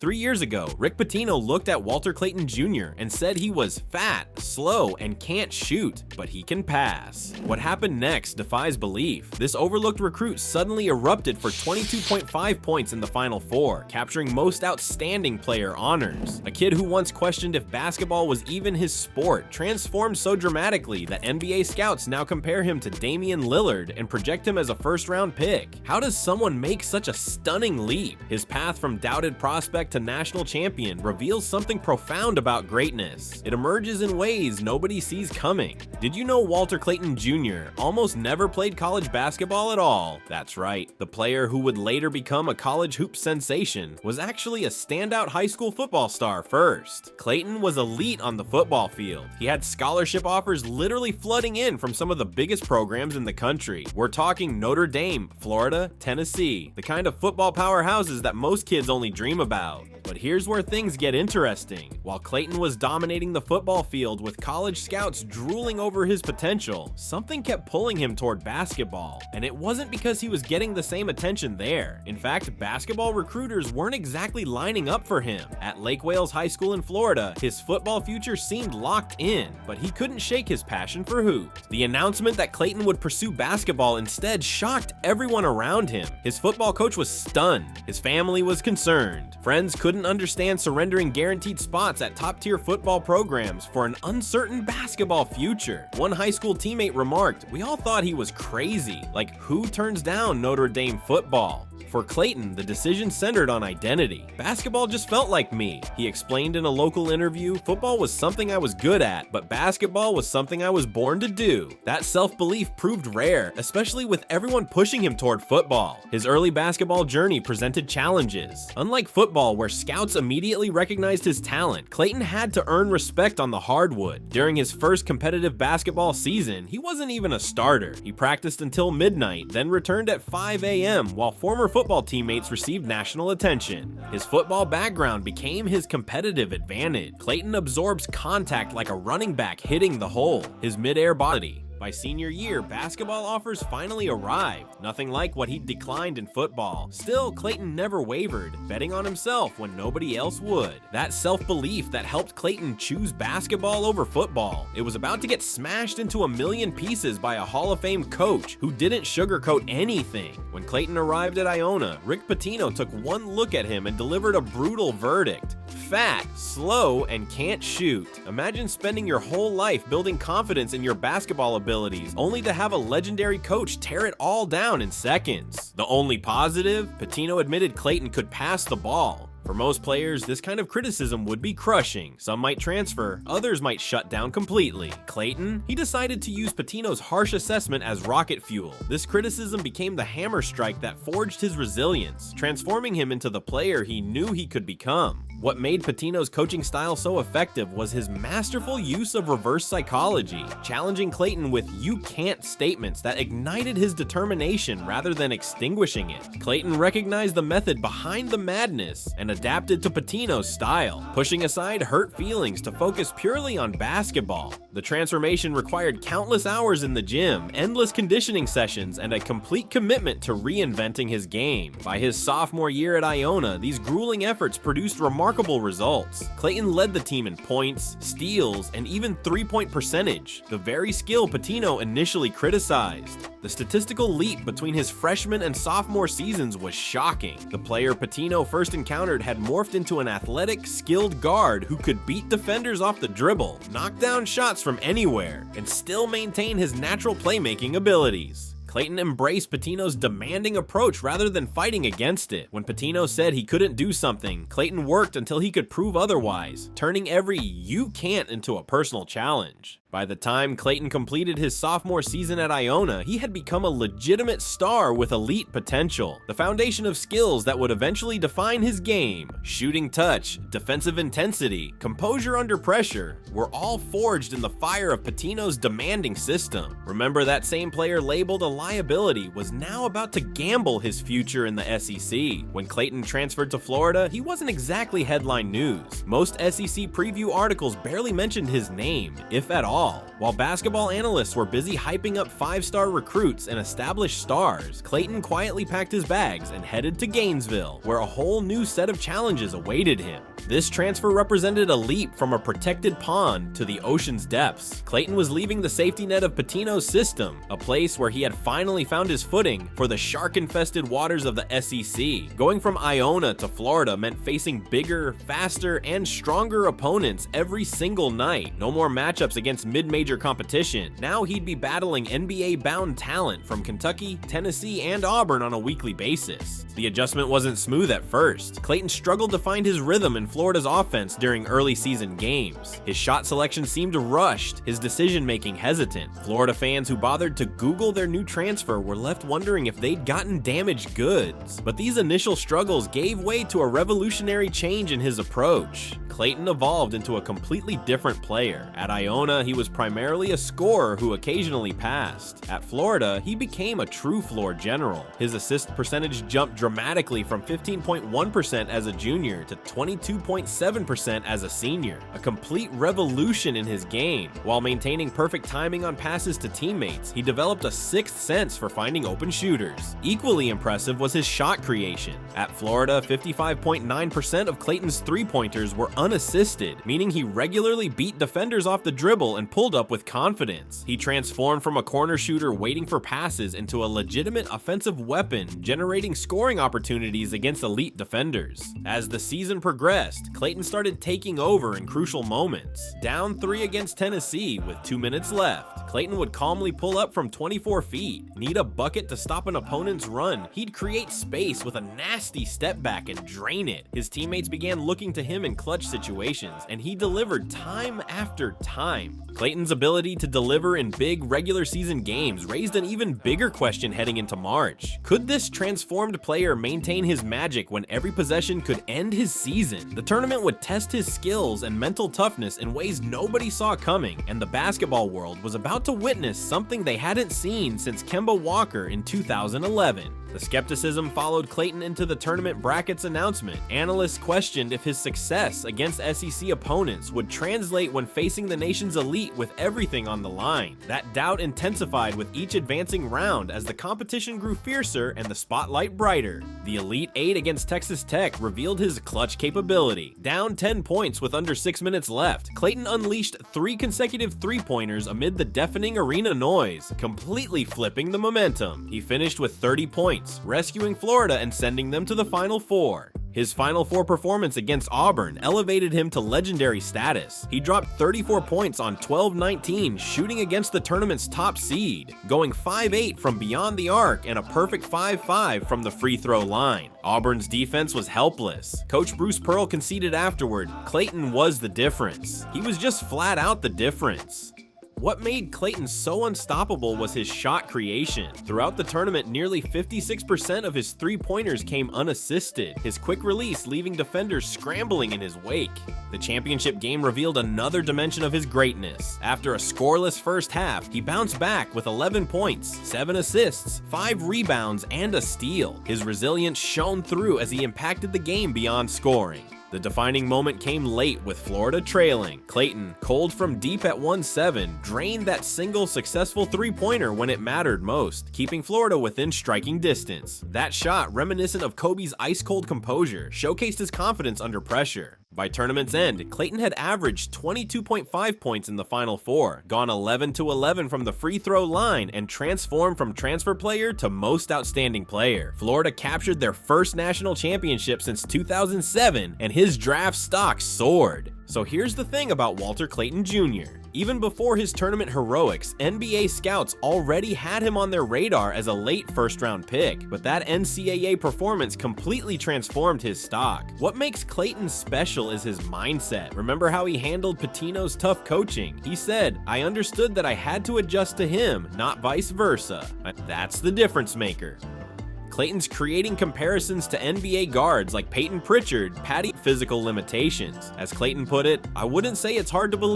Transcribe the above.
3 years ago, Rick Pitino looked at Walter Clayton Jr. and said he was fat, slow, and can't shoot, but he can pass. What happened next defies belief. This overlooked recruit suddenly erupted for 22.5 points in the Final Four, capturing Most Outstanding Player honors. A kid who once questioned if basketball was even his sport transformed so dramatically that NBA scouts now compare him to Damian Lillard and project him as a first-round pick. How does someone make such a stunning leap? His path from doubted prospect to national champion reveals something profound about greatness. It emerges in ways nobody sees coming. Did you know Walter Clayton Jr. almost never played college basketball at all? That's right, the player who would later become a college hoop sensation was actually a standout high school football star first. Clayton was elite on the football field. He had scholarship offers literally flooding in from some of the biggest programs in the country. We're talking Notre Dame, Florida, Tennessee, the kind of football powerhouses that most kids only dream about. But here's where things get interesting. While Clayton was dominating the football field with college scouts drooling over his potential, something kept pulling him toward basketball. And it wasn't because he was getting the same attention there. In fact, basketball recruiters weren't exactly lining up for him. At Lake Wales High School in Florida, his football future seemed locked in, but he couldn't shake his passion for hoops. The announcement that Clayton would pursue basketball instead shocked everyone around him. His football coach was stunned. His family was concerned. Friends couldn't understand surrendering guaranteed spots at top-tier football programs for an uncertain basketball future. One high school teammate remarked, "We all thought he was crazy. Like, who turns down Notre Dame football?" For Clayton, the decision centered on identity. "Basketball just felt like me," he explained in a local interview. "Football was something I was good at, but basketball was something I was born to do." That self-belief proved rare, especially with everyone pushing him toward football. His early basketball journey presented challenges. Unlike football, where scouts immediately recognized his talent, Clayton had to earn respect on the hardwood. During his first competitive basketball season, he wasn't even a starter. He practiced until midnight, then returned at 5 a.m. while former football teammates received national attention. His football background became his competitive advantage. Clayton absorbs contact like a running back hitting the hole. His mid-air body. By senior year, basketball offers finally arrived, nothing like what he'd declined in football. Still, Clayton never wavered, betting on himself when nobody else would. That self-belief that helped Clayton choose basketball over football. It was about to get smashed into a million pieces by a Hall of Fame coach who didn't sugarcoat anything. When Clayton arrived at Iona, Rick Pitino took one look at him and delivered a brutal verdict. Fat, slow, and can't shoot. Imagine spending your whole life building confidence in your basketball abilities, only to have a legendary coach tear it all down in seconds. The only positive? Pitino admitted Clayton could pass the ball. For most players, this kind of criticism would be crushing. Some might transfer, others might shut down completely. Clayton? He decided to use Pitino's harsh assessment as rocket fuel. This criticism became the hammer strike that forged his resilience, transforming him into the player he knew he could become. What made Pitino's coaching style so effective was his masterful use of reverse psychology, challenging Clayton with "you can't" statements that ignited his determination rather than extinguishing it. Clayton recognized the method behind the madness and adapted to Pitino's style, pushing aside hurt feelings to focus purely on basketball. The transformation required countless hours in the gym, endless conditioning sessions, and a complete commitment to reinventing his game. By his sophomore year at Iona, these grueling efforts produced remarkable results. Clayton led the team in points, steals, and even three-point percentage, the very skill Pitino initially criticized. The statistical leap between his freshman and sophomore seasons was shocking. The player Pitino first encountered had morphed into an athletic, skilled guard who could beat defenders off the dribble, knock down shots from anywhere, and still maintain his natural playmaking abilities. Clayton embraced Pitino's demanding approach rather than fighting against it. When Pitino said he couldn't do something, Clayton worked until he could prove otherwise, turning every "you can't" into a personal challenge. By the time Clayton completed his sophomore season at Iona, he had become a legitimate star with elite potential, the foundation of skills that would eventually define his game. Shooting touch, defensive intensity, composure under pressure were all forged in the fire of Pitino's demanding system. Remember, that same player labeled a liability was now about to gamble his future in the SEC. When Clayton transferred to Florida, he wasn't exactly headline news. Most SEC preview articles barely mentioned his name, if at all. all. While basketball analysts were busy hyping up 5-star recruits and established stars, Clayton quietly packed his bags and headed to Gainesville, where a whole new set of challenges awaited him. This transfer represented a leap from a protected pond to the ocean's depths. Clayton was leaving the safety net of Pitino's system, a place where he had finally found his footing, for the shark-infested waters of the SEC. Going from Iona to Florida meant facing bigger, faster, and stronger opponents every single night. No more matchups against mid-major competition. Now he'd be battling NBA-bound talent from Kentucky, Tennessee, and Auburn on a weekly basis. The adjustment wasn't smooth at first. Clayton struggled to find his rhythm in Florida's offense during early season games. His shot selection seemed rushed, his decision-making hesitant. Florida fans who bothered to Google their new transfer were left wondering if they'd gotten damaged goods. But these initial struggles gave way to a revolutionary change in his approach. Clayton evolved into a completely different player. At Iona, he was primarily a scorer who occasionally passed. At Florida, he became a true floor general. His assist percentage jumped dramatically from 15.1% as a junior to 22.7% as a senior. A complete revolution in his game. While maintaining perfect timing on passes to teammates, he developed a sixth sense for finding open shooters. Equally impressive was his shot creation. At Florida, 55.9% of Clayton's three-pointers were unassisted, meaning he regularly beat defenders off the dribble and pulled up with confidence. He transformed from a corner shooter waiting for passes into a legitimate offensive weapon, generating scoring opportunities against elite defenders. As the season progressed, Clayton started taking over in crucial moments. Down 3 against Tennessee with 2 minutes left, Clayton would calmly pull up from 24 feet, need a bucket to stop an opponent's run. He'd create space with a nasty step back and drain it. His teammates began looking to him in clutch situations, and he delivered time after time. Clayton's ability to deliver in big regular season games raised an even bigger question heading into March. Could this transformed player maintain his magic when every possession could end his season? The tournament would test his skills and mental toughness in ways nobody saw coming, and the basketball world was about to witness something they hadn't seen since Kemba Walker in 2011. The skepticism followed Clayton into the tournament brackets announcement. Analysts questioned if his success against SEC opponents would translate when facing the nation's elite with everything on the line. That doubt intensified with each advancing round as the competition grew fiercer and the spotlight brighter. The Elite Eight against Texas Tech revealed his clutch capability. Down 10 points with under 6 minutes left, Clayton unleashed 3 consecutive three-pointers amid the deafening arena noise, completely flipping the momentum. He finished with 30 points, rescuing Florida and sending them to the Final Four. His Final Four performance against Auburn elevated him to legendary status. He dropped 34 points on 12-19, shooting against the tournament's top seed, going 5-8 from beyond the arc and a perfect 5-5 from the free throw line. Auburn's defense was helpless. Coach Bruce Pearl conceded afterward, Clayton was the difference. He was just flat out the difference. What made Clayton so unstoppable was his shot creation. Throughout the tournament, nearly 56% of his three-pointers came unassisted, his quick release leaving defenders scrambling in his wake. The championship game revealed another dimension of his greatness. After a scoreless first half, he bounced back with 11 points, 7 assists, 5 rebounds, and a steal. His resilience shone through as he impacted the game beyond scoring. The defining moment came late with Florida trailing. Clayton, cold from deep at 1-7, drained that single successful three-pointer when it mattered most, keeping Florida within striking distance. That shot, reminiscent of Kobe's ice-cold composure, showcased his confidence under pressure. By tournament's end, Clayton had averaged 22.5 points in the Final Four, gone 11-11 from the free throw line, and transformed from transfer player to most outstanding player. Florida captured their first national championship since 2007, and his draft stock soared. So here's the thing about Walter Clayton Jr. Even before his tournament heroics, NBA scouts already had him on their radar as a late first-round pick, but that NCAA performance completely transformed his stock. What makes Clayton special is his mindset. Remember how he handled Pitino's tough coaching? He said, "I understood that I had to adjust to him, not vice versa." That's the difference maker. Clayton's creating comparisons to NBA guards like Peyton Pritchard, physical limitations. As Clayton put it, "I wouldn't say it's hard to believe